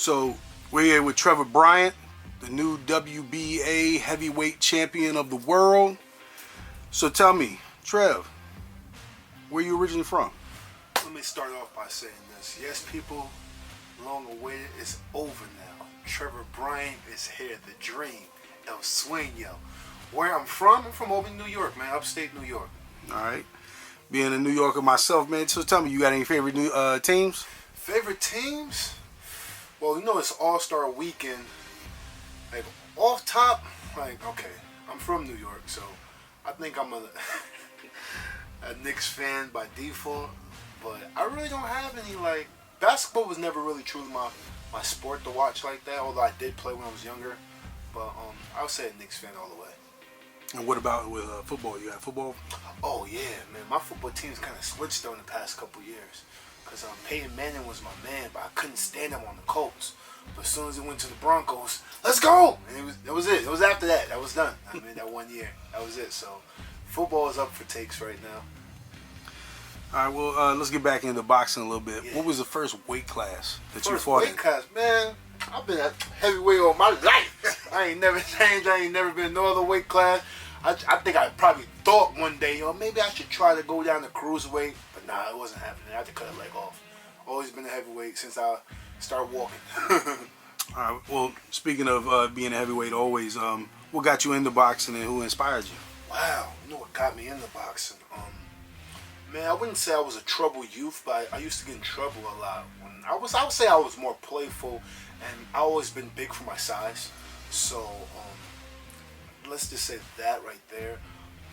So we're here with Trevor Bryan, the new WBA heavyweight champion of the world. So tell me, Trev, where you originally from? Let me start off by saying this. Yes, people, long awaited is over now. Trevor Bryan is here. The dream, El Sueño. Where I'm from Albany, New York, man. Upstate New York. All right. Being a New Yorker myself, man. So tell me, you got any favorite teams? Favorite teams? Well, you know it's All-Star Weekend. Like, off top, like, okay, I'm from New York, so I think I'm a Knicks fan by default. But I really don't have any, like, basketball was never really truly my sport to watch like that, although I did play when I was younger. But I would say a Knicks fan all the way. And what about with football? You got football? Oh, yeah, man. My football team's kind of switched though in the past couple years. Because Peyton Manning was my man, but I couldn't stand him on the Colts. But as soon as he went to the Broncos, let's go! And that was it. It was after that. That was done. I mean, that 1 year. That was it. So, football is up for takes right now. All right, well, let's get back into boxing a little bit. Yeah. What was the first weight class that you fought in? First weight class, man. I've been at heavyweight all my life. I ain't never changed. I ain't never been in no other weight class. I think I probably thought one day, maybe I should try to go down to cruiserweight. But nah, it wasn't happening. I had to cut a leg off. Always been a heavyweight since I started walking. All right, well, speaking of being a heavyweight always, what got you into boxing and who inspired you? Wow, you know what got me into boxing? Man, I wouldn't say I was a troubled youth, but I used to get in trouble a lot. I would say I was more playful, and I always been big for my size. So, let's just say that right there.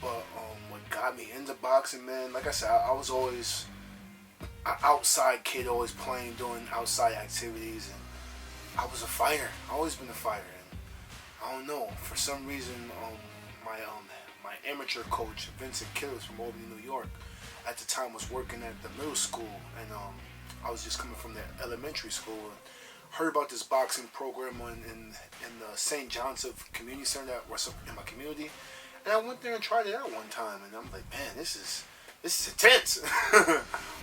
But what got me into boxing, man, like I said, I was always an outside kid, always playing, doing outside activities, and I was a fighter. I always been a fighter, and I don't know, for some reason, my amateur coach, Vincent Killers from Albany, New York, at the time was working at the middle school, and I was just coming from the elementary school, and heard about this boxing program in the St. Joseph Community Center that was in my community, and I went there and tried it out one time, and I'm like, man, this is intense.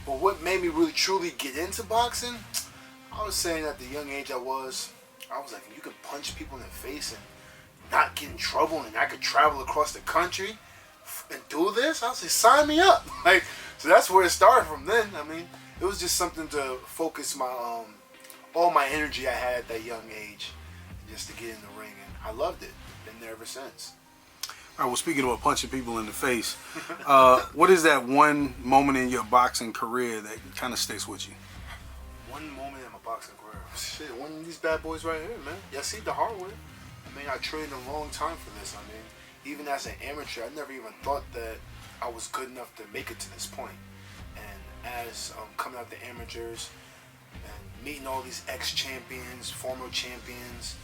But what made me really truly get into boxing, I was saying at the young age I was like, you could punch people in the face and not get in trouble, and I could travel across the country and do this, I was like, sign me up. Like, so that's where it started from then. I mean, it was just something to focus my all my energy I had at that young age, just to get in the ring, and I loved it. Been there ever since. All right, well, speaking about punching people in the face, what is that one moment in your boxing career that kind of sticks with you? One moment in my boxing career? Shit, one of these bad boys right here, man. Yeah, see, the hard way. I mean, I trained a long time for this. I mean, even as an amateur, I never even thought that I was good enough to make it to this point. And as coming out the amateurs and meeting all these ex-champions, former champions,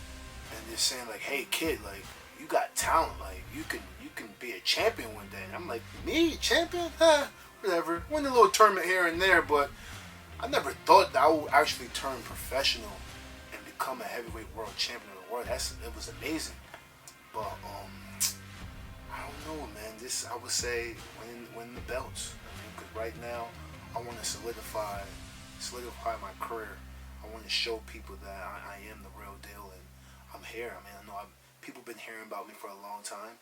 and they're saying like, "Hey, kid, like you got talent. Like you can be a champion one day." And I'm like, "Me, champion? Whatever. Win a little tournament here and there, but I never thought that I would actually turn professional and become a heavyweight world champion of the world. It was amazing, but I don't know, man. This, I would say, win the belts. I mean, because right now, I want to solidify my career. I want to show people that I am the real deal, and I'm here. I mean, I know people been hearing about me for a long time,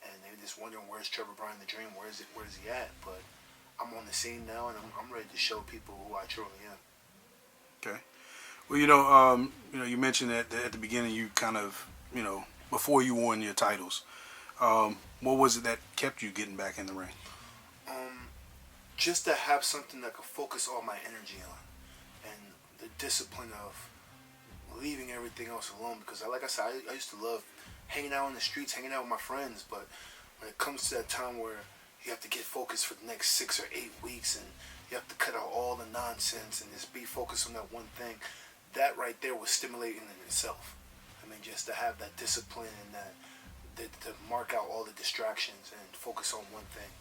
and they're just wondering, where's Trevor Bryan the Dream? Where is he at? But I'm on the scene now, and I'm ready to show people who I truly am. Okay. Well, you mentioned that at the beginning, you kind of, before you won your titles. What was it that kept you getting back in the ring? Just to have something that could focus all my energy on, and the discipline of leaving everything else alone. Because, like I said, I used to love hanging out on the streets, hanging out with my friends. But when it comes to that time where you have to get focused for the next 6 or 8 weeks, and you have to cut out all the nonsense and just be focused on that one thing, that right there was stimulating in itself. I mean, just to have that discipline and that. To mark out all the distractions and focus on one thing.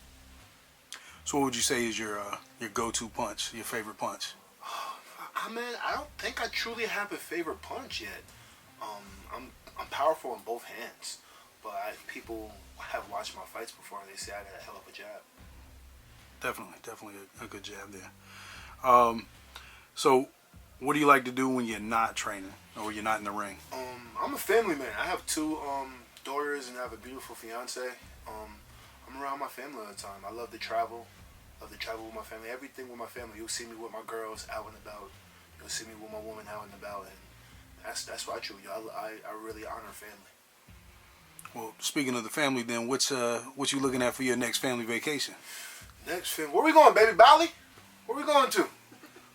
So what would you say is your go-to punch, your favorite punch? Man, I don't think I truly have a favorite punch yet. I'm powerful in both hands, but people have watched my fights before and they say I got a hell of a jab. Definitely a good jab there. So What do you like to do when you're not training or you're not in the ring? I'm a family man. I have two daughters and I have a beautiful fiance. I'm around my family all the time. I love to travel. Love to travel with my family. Everything with my family. You'll see me with my girls out and about. You'll see me with my woman out and about. And that's what I truly do. I really honor family. Well, speaking of the family, then what you looking at for your next family vacation? Next film. Where we going, baby? Bali? Where we going to?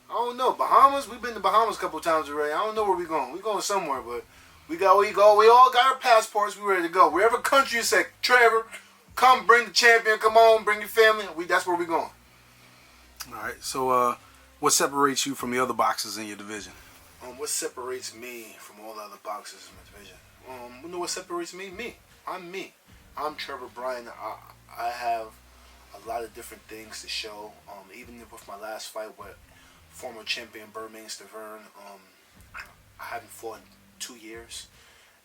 I don't know. Bahamas? We've been to Bahamas a couple times already. I don't know where we going. We going somewhere, but we all got our passports. We ready to go. Wherever country you say, Trevor, come bring the champion. Come on, bring your family. That's where we going. All right. So, what separates you from the other boxers in your division? What separates me from all the other boxers in my division? You know what separates me? Me. I'm me. I'm Trevor Bryan. I have a lot of different things to show. Even with my last fight with former champion Trevor, I haven't fought in 2 years,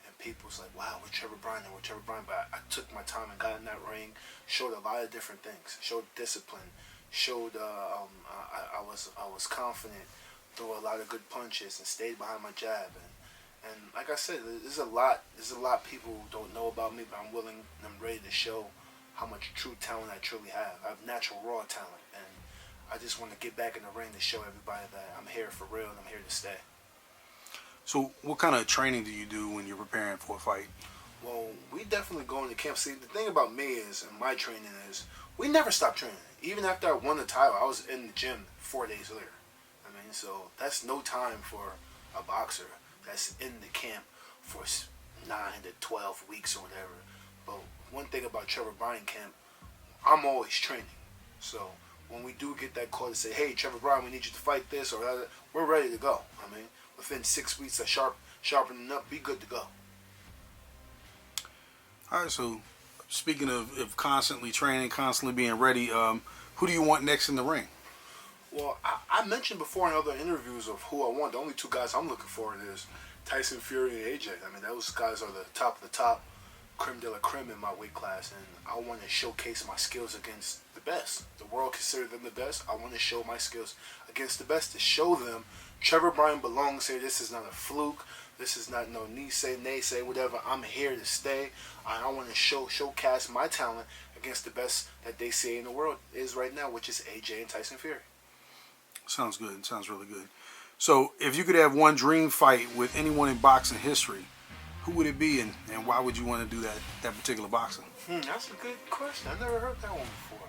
and people's like, "Wow, we're Trevor Bryan, and we're Trevor Bryan." But I took my time and got in that ring, showed a lot of different things, showed discipline, showed I was confident, threw a lot of good punches, and stayed behind my jab. And like I said, there's a lot people don't know about me, but I'm willing and I'm ready to show how much true talent I truly have. I have natural raw talent, and I just want to get back in the ring to show everybody that I'm here for real and I'm here to stay. So, what kind of training do you do when you're preparing for a fight? Well, we definitely go into camp. See, the thing about me is, and my training is, we never stop training. Even after I won the title, I was in the gym 4 days later. So that's no time for a boxer that's in the camp for 9 to 12 weeks or whatever. But one thing about Trevor Bryan camp, I'm always training. So when we do get that call to say, "Hey, Trevor Bryan, we need you to fight this," or that, we're ready to go. Within 6 weeks of sharpening up, be good to go. All right. So, speaking of constantly training, constantly being ready, who do you want next in the ring? Well, I mentioned before in other interviews of who I want. The only two guys I'm looking for is Tyson Fury and AJ. Those guys are the top of the top, creme de la creme in my weight class, and I want to showcase my skills against the best. The world considers them the best. I want to show my skills against the best to show them Trevor Bryan belongs here. This is not a fluke. This is not no naysay, whatever. I'm here to stay. I want to showcase my talent against the best that they say in the world is right now, which is AJ and Tyson Fury. Sounds good. Sounds really good. So, if you could have one dream fight with anyone in boxing history, who would it be, and why would you want to do that particular boxer? That's a good question. I never heard that one before.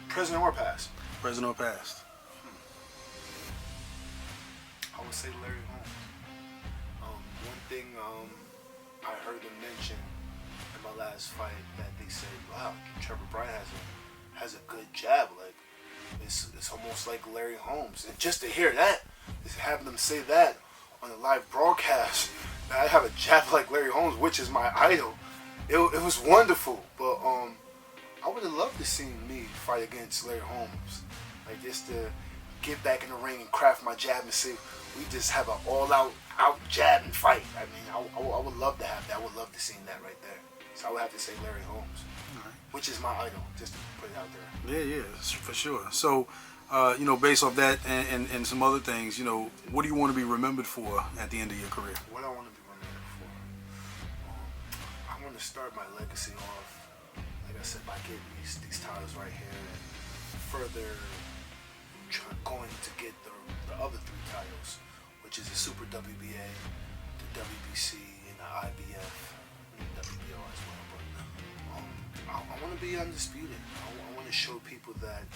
Present or past? Present or past? I would say Larry Holmes. One thing I heard them mention in my last fight that they said, "Wow, Trevor Bryan has a good jab. Like it's almost like Larry Holmes." And just to hear that, is having them say that on a live broadcast, that I have a jab like Larry Holmes, which is my idol. It was wonderful. But I would have loved to see me fight against Larry Holmes, like just to get back in the ring and craft my jab and see we just have an all-out jab and fight. I would love to have that. I would love to see that right there. So I would have to say Larry Holmes, which is my idol, just to put it out there. Yeah, for sure. So, based off that and some other things, what do you want to be remembered for at the end of your career? What I want to be remembered for? I want to start my legacy off, like I said, by getting these titles right here and further going to get the other 3 titles, which is the Super WBA, the WBC, and the IBF, and the WBO as well. But I want to be undisputed. I want to show people that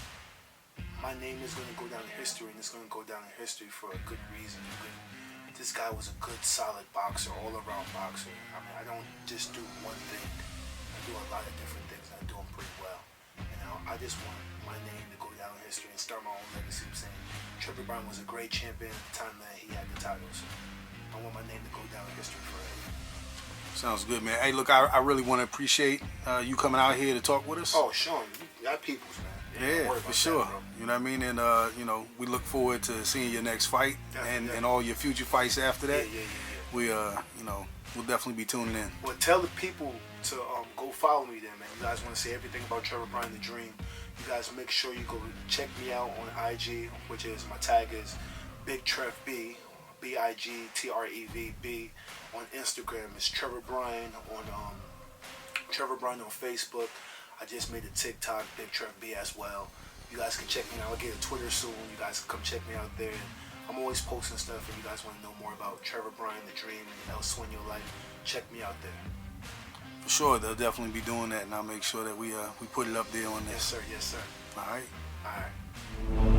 my name is going to go down in history, and it's going to go down in history for a good reason. This guy was a good, solid boxer, all-around boxer. I don't just do one thing. I do a lot of different things, and I do them pretty well. I just want my name to go down in history and start my own legacy of saying Trevor Bryan was a great champion at the time that he had the titles. I want my name to go down in history forever. Sounds good, man. Hey, look, I really want to appreciate you coming out here to talk with us. Oh, Sean, you got peoples, man. Yeah, for sure. You know what I mean? And, we look forward to seeing your next fight and all your future fights after that. Yeah. We'll definitely be tuning in. Well, tell the people to go follow me then, man. You guys want to see everything about Trevor Bryan the Dream. You guys make sure you go check me out on IG, which is, my tag is Big Trev B, BIGTREVB. On Instagram, it's Trevor Bryan. On Trevor Bryan on Facebook. I just made a TikTok, Big Trev B as well. You guys can check me out. I'll get a Twitter soon. You guys can come check me out there. I'm always posting stuff, and you guys want to know more about Trevor Bryan, the dream, and elsewhere in your life, check me out there. For sure, they'll definitely be doing that, and I'll make sure that we put it up there on there. Yes, sir. Yes, sir. All right. All right.